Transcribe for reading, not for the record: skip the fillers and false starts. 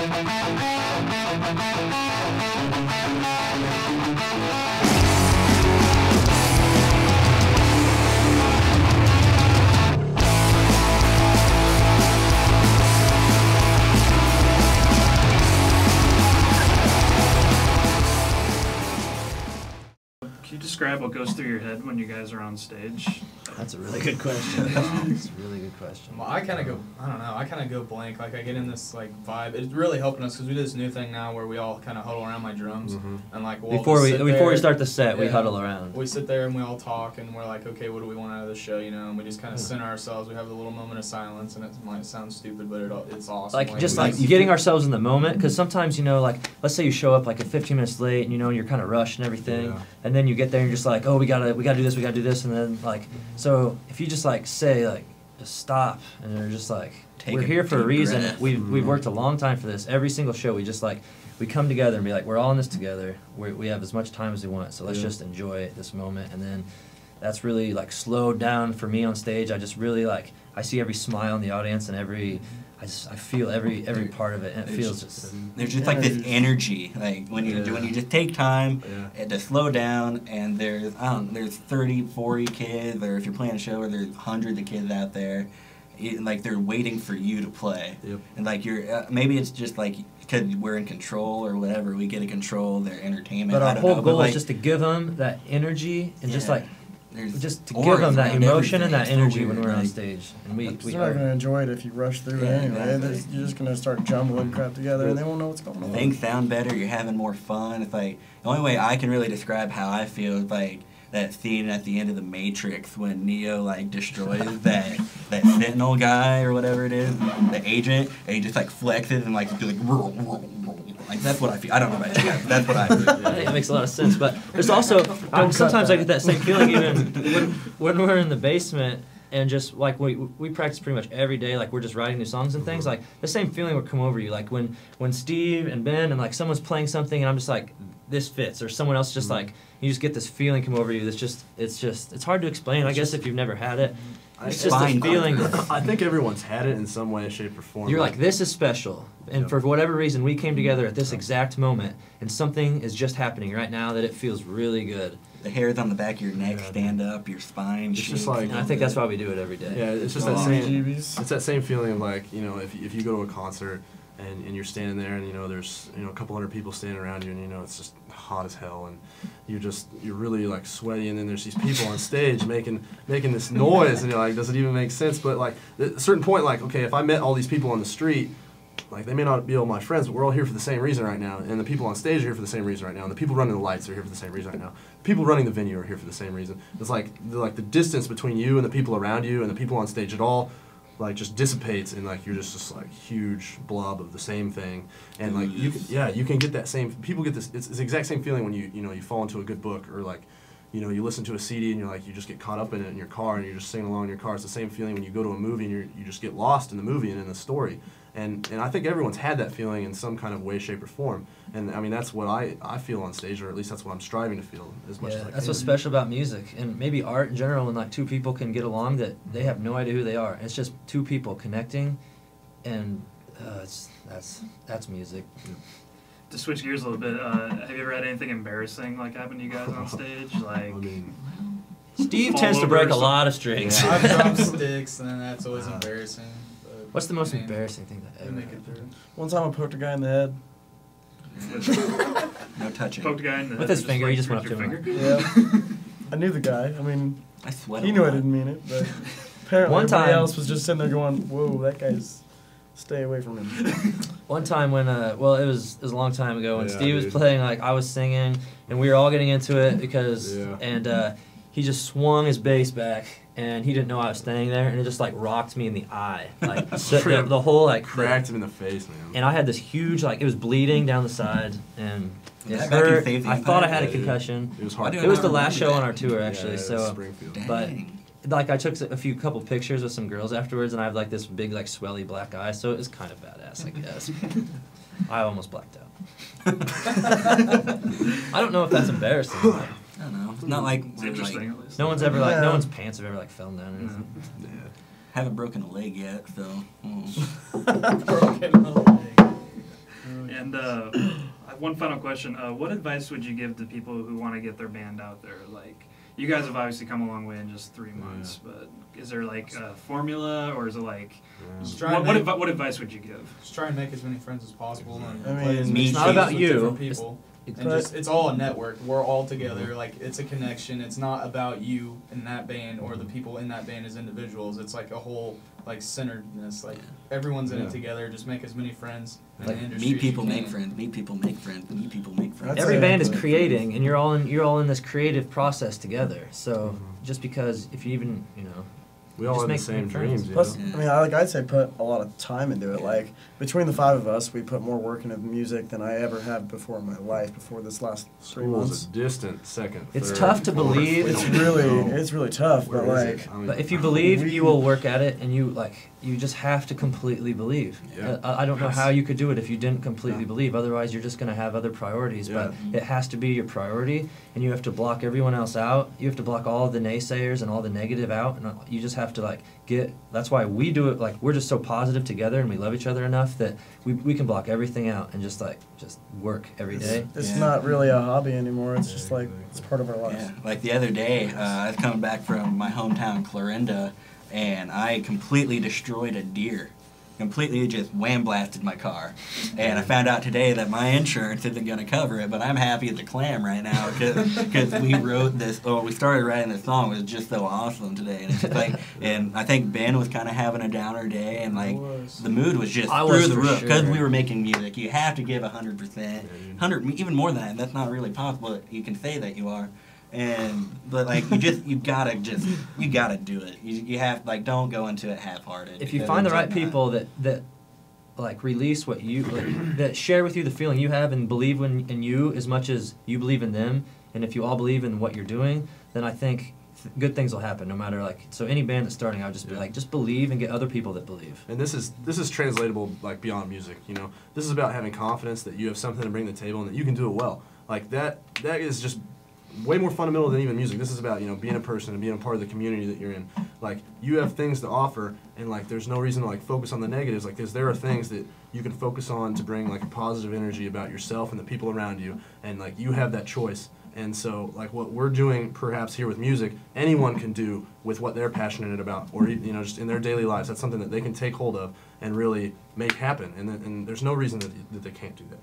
Can you describe what goes through your head when you guys are on stage? That's a really good question. That's a really good question. Well, I kind of go, I don't know, I kind of go blank. Like, I get in this, like, vibe. It's really helping us because we do this new thing now where we all kind of huddle around my drums. And, like, we'll Before we start the set, we huddle around. We sit there and we all talk and we're like, okay, what do we want out of the show, you know? And we just kind of center ourselves. We have a little moment of silence, and it might sound stupid, but it's awesome. Like just like getting ourselves in the moment, because sometimes, you know, like, let's say you show up like 15 minutes late, and, you know, and you're kind of rushed and everything, and then you get there and you're just like, oh, we gotta do this, and then, like, so if you just, like, say, like, just stop, and they're just like, we're here for a reason. Breath. We've worked a long time for this. Every single show, we just, like, we come together and be like, we're all in this together. We have as much time as we want, so let's just enjoy this moment. And then that's really, like, slowed down for me on stage. I just really, like, I see every smile in the audience and I feel every part of it, and it feels just. There's just like this energy, like when you just take time to slow down, and there's 30, 40 kids, or if you're playing a show where there's hundreds of kids out there, like they're waiting for you to play, and like you're maybe it's just like because we're in control or whatever, we get to control their entertainment. But our whole goal is just to give them that energy and just like. Just to give them that emotion and that energy when we're on stage. And they're not going to enjoy it if you rush through it anyway. You're just going to start jumbling crap together, and they won't know what's going on. Things sound better. You're having more fun. It's like the only way I can really describe how I feel is like that scene at the end of The Matrix when Neo like destroys that Sentinel guy or whatever it is, the agent, and he just like flexes and like like that's what I feel. I don't know about you guys, but that's what I feel. I think it makes a lot of sense. But there's also sometimes I get that same feeling even when we're in the basement and just like we practice pretty much every day. Like we're just writing new songs and things. Like the same feeling would come over you. Like when Steve and Ben and like someone's playing something and I'm just like this fits, or someone else just like you just get this feeling come over you. That's it's hard to explain. I guess if you've never had it. It's just a feeling. I think everyone's had it in some way, shape, or form. You're like, this is special. And for whatever reason, we came together at this exact moment, and something is just happening right now that it feels really good. The hairs on the back of your neck stand up, your spine. It's just like, and I think that's why we do it every day. Yeah, it's just that same. It's that same feeling of like, you know, if you go to a concert and you're standing there and you know there's a couple hundred people standing around you and you know it's just hot as hell and you're really like sweaty and then there's these people on stage making this noise and you're like, does it even make sense? But like at a certain point, like, okay, if I met all these people on the street, like they may not be all my friends, but we're all here for the same reason right now, and the people on stage are here for the same reason right now, and the people running the lights are here for the same reason right now. The people running the venue are here for the same reason. It's like the distance between you and the people around you and the people on stage at all like just dissipates, and like you're just like huge blob of the same thing, and like you can get that same, people get this, it's the exact same feeling when you fall into a good book, or like you listen to a CD and you're like, you just get caught up in it in your car and you're just singing along in your car. It's the same feeling when you go to a movie and you just get lost in the movie and in the story. And I think everyone's had that feeling in some kind of way, shape, or form. And I mean, that's what I feel on stage, or at least that's what I'm striving to feel as much as I can. That's what's special about music and maybe art in general, when like two people can get along that they have no idea who they are. It's just two people connecting, and that's music. To switch gears a little bit, have you ever had anything embarrassing like happen to you guys on stage? Like, Steve tends to break a lot of strings. I've dropped sticks, and that's always embarrassing. What's the most embarrassing thing that ever happened? One time I poked a guy in the head. No touching. Poked a guy in the head with his finger. He just went up to him. Yeah. I knew the guy. I mean, he knew I didn't mean it, but apparently everybody else was just sitting there going, "Whoa, that guy's." Stay away from him. One time when, it was a long time ago when Steve was playing, like I was singing, and we were all getting into it because, and he just swung his bass back, and he didn't know I was standing there, and it just like rocked me in the eye, like the whole like cracked him in the face, man. And I had this huge it was bleeding down the side, and it hurt. I thought I had a concussion. It was hard. It was the last show on our tour actually, so Springfield. but. Like I took a couple pictures with some girls afterwards, and I have like this big like swelly black eye, so it was kind of badass, I guess. I almost blacked out. I don't know if that's embarrassing. I don't know. It's not like it's interesting. At least. No one's ever no one's pants have ever like fell down or anything. Yeah. Haven't broken a leg yet, so. Broken a leg. And one final question: what advice would you give to people who want to get their band out there? Like, you guys have obviously come a long way in just 3 months, but is there like a formula, or is it like what advice would you give? Just try and make as many friends as possible, and I play as mean, many it's not shows about with you. different people. And just, it's all a network. We're all together. Like, it's a connection. It's not about you and that band or the people in that band as individuals. It's like a whole, like, centeredness. Like, everyone's in it together. Just make as many friends in the industry Meet people, as you make can. friends. Meet people, make friends. Meet people, make friends. Every band is creating, and you're all in this creative process together. So just because if you even we all just have the make same friends. dreams. Plus, Yeah. I mean, I'd say put a lot of time into it. Like, between the 5 of us, we put more work into music than I ever have before in my life, before this last 3 School's months. a distant second. It's third, tough to fourth. believe. We It's don't really know. tough, Where but is like, it? I mean, But if you believe, We- you will work at it, and you just have to completely believe. Yeah. I don't know how you could do it if you didn't completely believe. Otherwise, you're just going to have other priorities. But it has to be your priority, and you have to block everyone else out. You have to block all the naysayers and all the negative out, and you just have to get. That's why we do it. Like, we're just so positive together, and we love each other enough that we can block everything out and just work every day. it's Yeah. not really a hobby anymore. It's just like it's part of our lives. Yeah, like the other day, I was coming back from my hometown, Clarinda, and I completely destroyed a deer. Completely just wham blasted my car. And I found out today that my insurance isn't going to cover it, but I'm happy as a clam right now because we wrote this, we started writing this song. It was just so awesome today. And it's just like, and I think Ben was kind of having a downer day, and like the mood was just I through was the for roof because sure. we were making music. You have to give 100%, 100, even more than that. That's not really possible. You can say that you are. But like you gotta do it. You have don't go into it half-hearted. If you because find the it's right not. people that release what you that share with you the feeling you have and believe in you as much as you believe in them, and if you all believe in what you're doing, then I think good things will happen. No matter so any band that's starting, I would just be just believe and get other people that believe. And this is translatable beyond music. This is about having confidence that you have something to bring to the table and that you can do it well. Like that is just way more fundamental than even music. This is about being a person and being a part of the community that you're in. Like, you have things to offer, and there's no reason to focus on the negatives. Because there are things that you can focus on to bring a positive energy about yourself and the people around you, and you have that choice. And so what we're doing perhaps here with music, anyone can do with what they're passionate about, or just in their daily lives. That's something that they can take hold of and really make happen. And there's no reason that they can't do that.